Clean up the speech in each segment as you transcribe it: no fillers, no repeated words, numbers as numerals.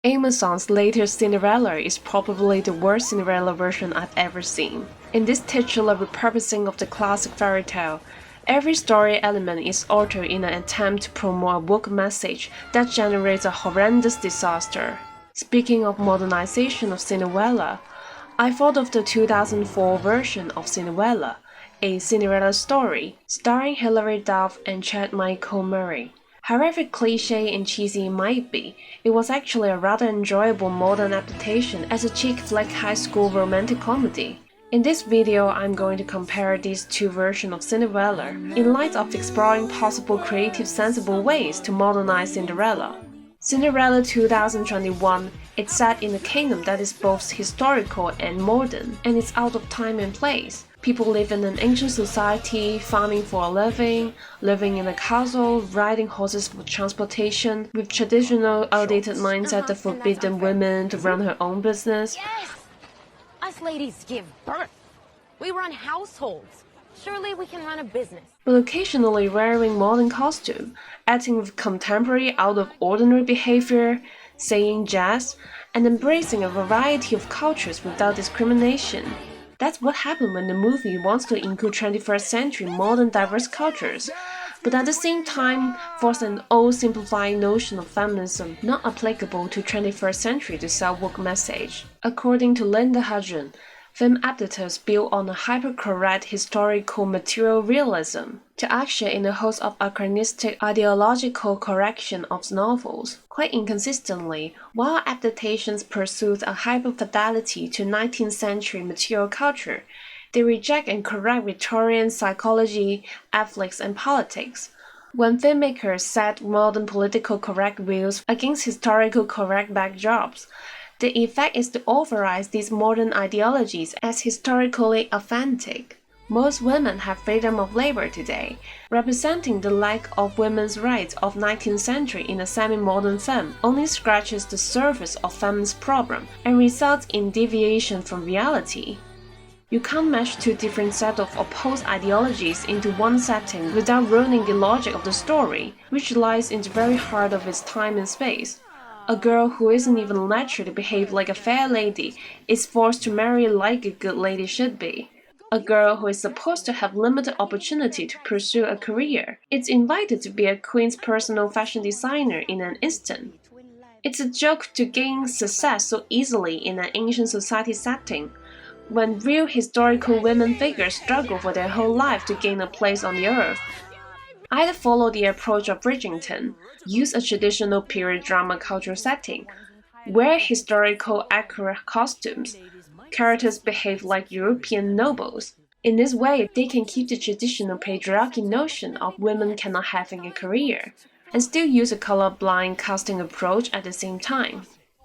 Amazon's latest Cinderella is probably the worst Cinderella version I've ever seen. In this titular repurposing of the classic fairy tale, every story element is altered in an attempt to promote a woke message that generates a horrendous disaster. Speaking of modernization of Cinderella, I thought of the 2004 version of Cinderella, A Cinderella Story, starring Hilary Duff and Chad Michael Murray. However cliché and cheesy it might be, it was actually a rather enjoyable modern adaptation as a chick flick high school romantic comedy. In this video, I'm going to compare these two versions of Cinderella in light of exploring possible creative sensible ways to modernize Cinderella. Cinderella 2021, it's set in a kingdom that is both historical and modern, and it's out of time and place. People live in an ancient society, farming for a living, living in a castle, riding horses for transportation, with traditional outdated mindset that forbidden women to run her own business. Yes! Us ladies give birth. We run households. Surely we can run a business. But occasionally wearing modern costume, acting with contemporary out-of-ordinary behavior, saying jazz, and embracing a variety of cultures without discrimination. That's what happened when the movie wants to include 21st century modern diverse cultures, but at the same time force an old simplified notion of feminism not applicable to 21st century to sell woke message. According to Linda Hudson, film editors build on a hyper-correct historical material realism to usher in a host of anachronistic ideological correction of novels. Quite inconsistently, while adaptations pursue a hyper-fidelity to 19th century material culture, they reject and correct Victorian psychology, ethics, and politics. When filmmakers set modern political correct views against historical correct backdrops, the effect is to authorize these modern ideologies as historically authentic. Most women have freedom of labor today, representing the lack of women's rights of 19th century in a semi-modern film only scratches the surface of feminist problem and results in deviation from reality. You can't mash two different sets of opposed ideologies into one setting without ruining the logic of the story, which lies in the very heart of its time and space. A girl who isn't even lectured to behave like a fair lady is forced to marry like a good lady should be. A girl who is supposed to have limited opportunity to pursue a career is invited to be a queen's personal fashion designer in an instant. It's a joke to gain success so easily in an ancient society setting, when real historical women figures struggle for their whole life to gain a place on the earth. Either follow the approach of Bridgerton, use a traditional period drama cultural setting, wear historical accurate costumes, characters behave like European nobles. In this way, they can keep the traditional patriarchy notion of women cannot having a career, and still use a colorblind casting approach at the same time.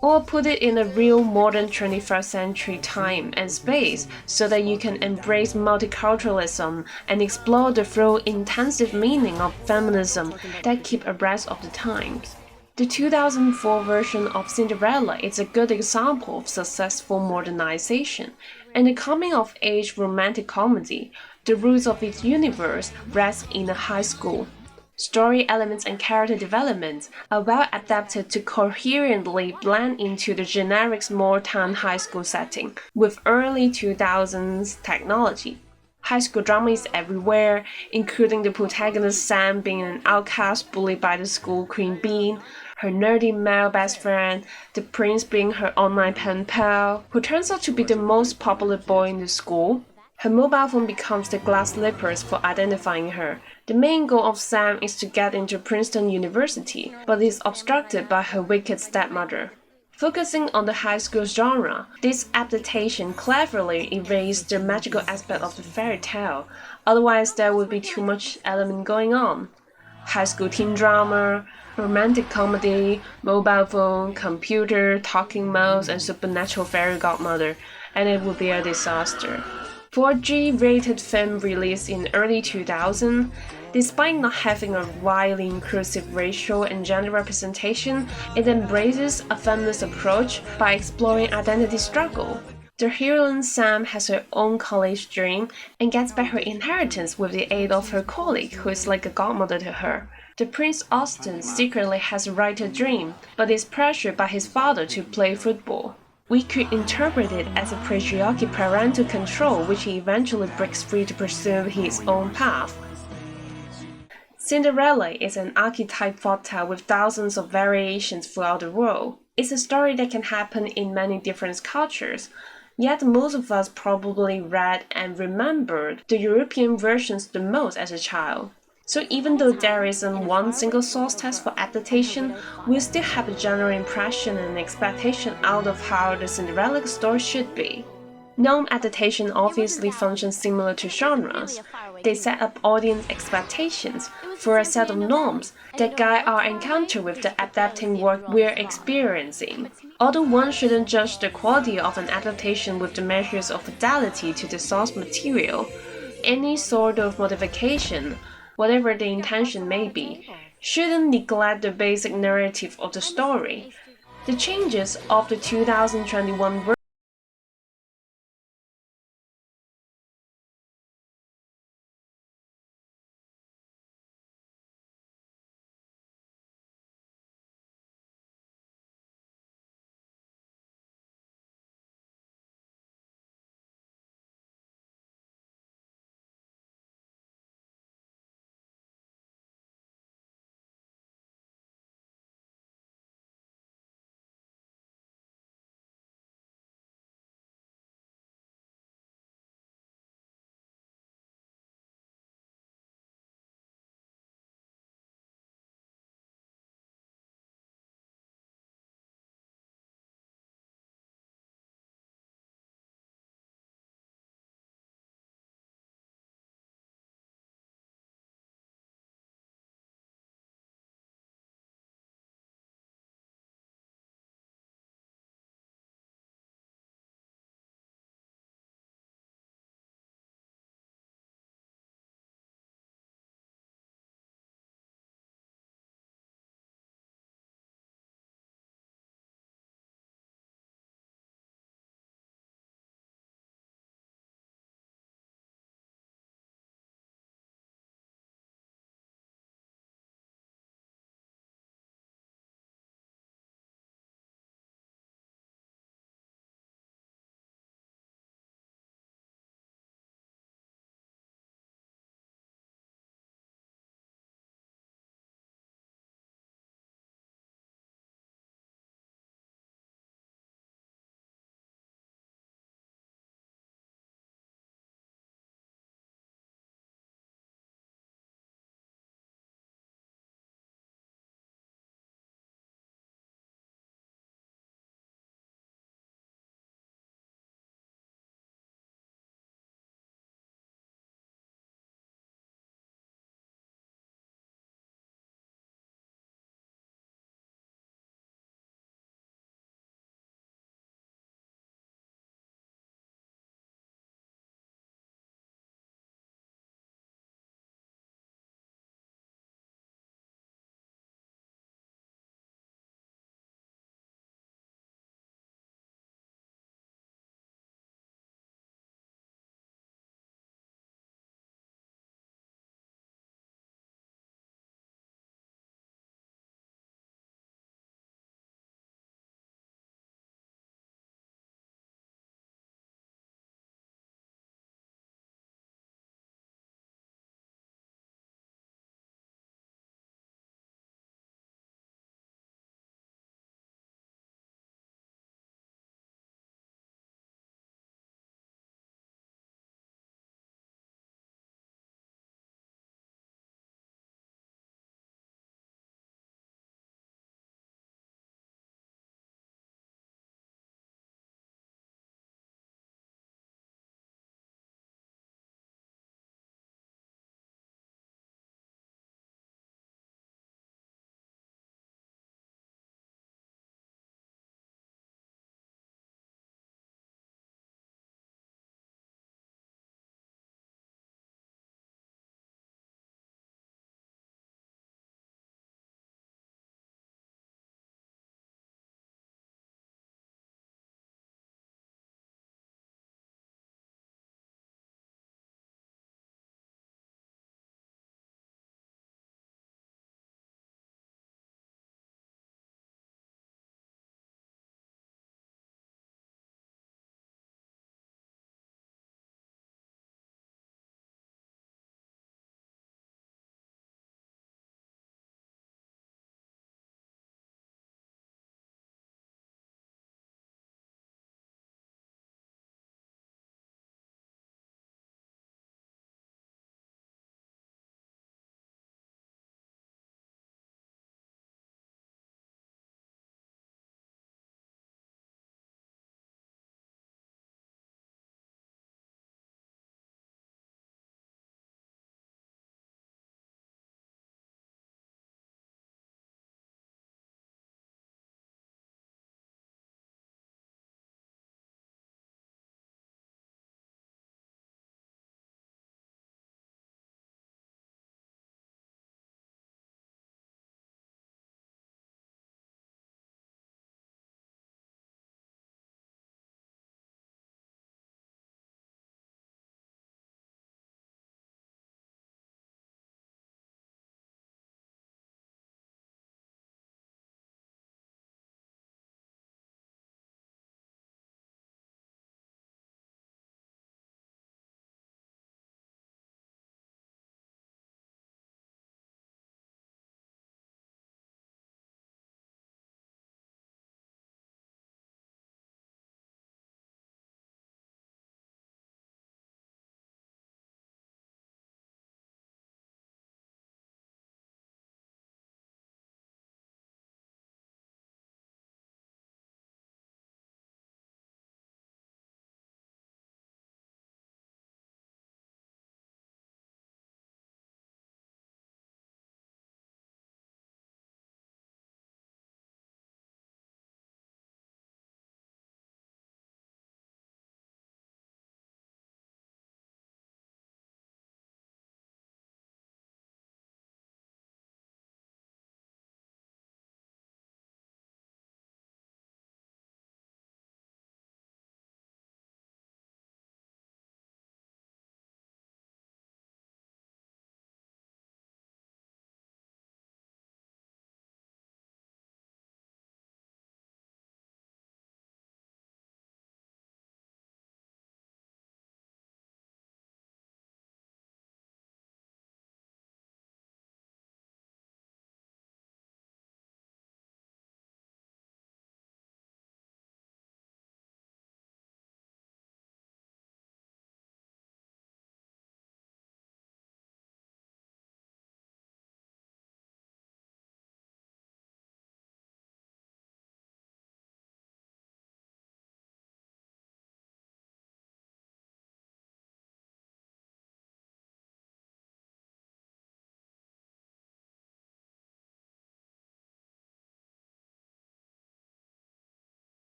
Or put it in a real modern 21st century time and space so that you can embrace multiculturalism and explore the full intensive meaning of feminism that keep abreast of the times. The 2004 version of Cinderella is a good example of successful modernization, and a coming-of-age romantic comedy. The roots of its universe rest in a high school. Story elements and character development are well adapted to coherently blend into the generic small-town high school setting with early 2000s technology. High school drama is everywhere, including the protagonist Sam being an outcast bullied by the school queen Bean, her nerdy male best friend, the prince being her online pen pal, who turns out to be the most popular boy in the school. Her mobile phone becomes the glass slippers for identifying her. The main goal of Sam is to get into Princeton University, but is obstructed by her wicked stepmother. Focusing on the high school genre, this adaptation cleverly erased the magical aspect of the fairy tale, otherwise there would be too much element going on. High school teen drama, romantic comedy, mobile phone, computer, talking mouse, and supernatural fairy godmother, and it would be a disaster. For a G-rated film released in early 2000, despite not having a widely inclusive racial and gender representation, it embraces a feminist approach by exploring identity struggle. The heroine Sam has her own college dream and gets back her inheritance with the aid of her colleague who is like a godmother to her. The Prince Austen secretly has a writer dream, but is pressured by his father to play football. We could interpret it as a patriarchy parental control which he eventually breaks free to pursue his own path. Cinderella is an archetype folktale with thousands of variations throughout the world. It's a story that can happen in many different cultures, yet most of us probably read and remembered the European versions the most as a child. So even though there isn't one single source test for adaptation, we still have a general impression and expectation out of how the Cinderella story should be. Gnome adaptation obviously functions similar to genres. They set up audience expectations for a set of norms that guide our encounter with the adapting work we're experiencing. Although one shouldn't judge the quality of an adaptation with the measures of fidelity to the source material, any sort of modification, whatever the intention may be, shouldn't neglect the basic narrative of the story. The changes of the 2021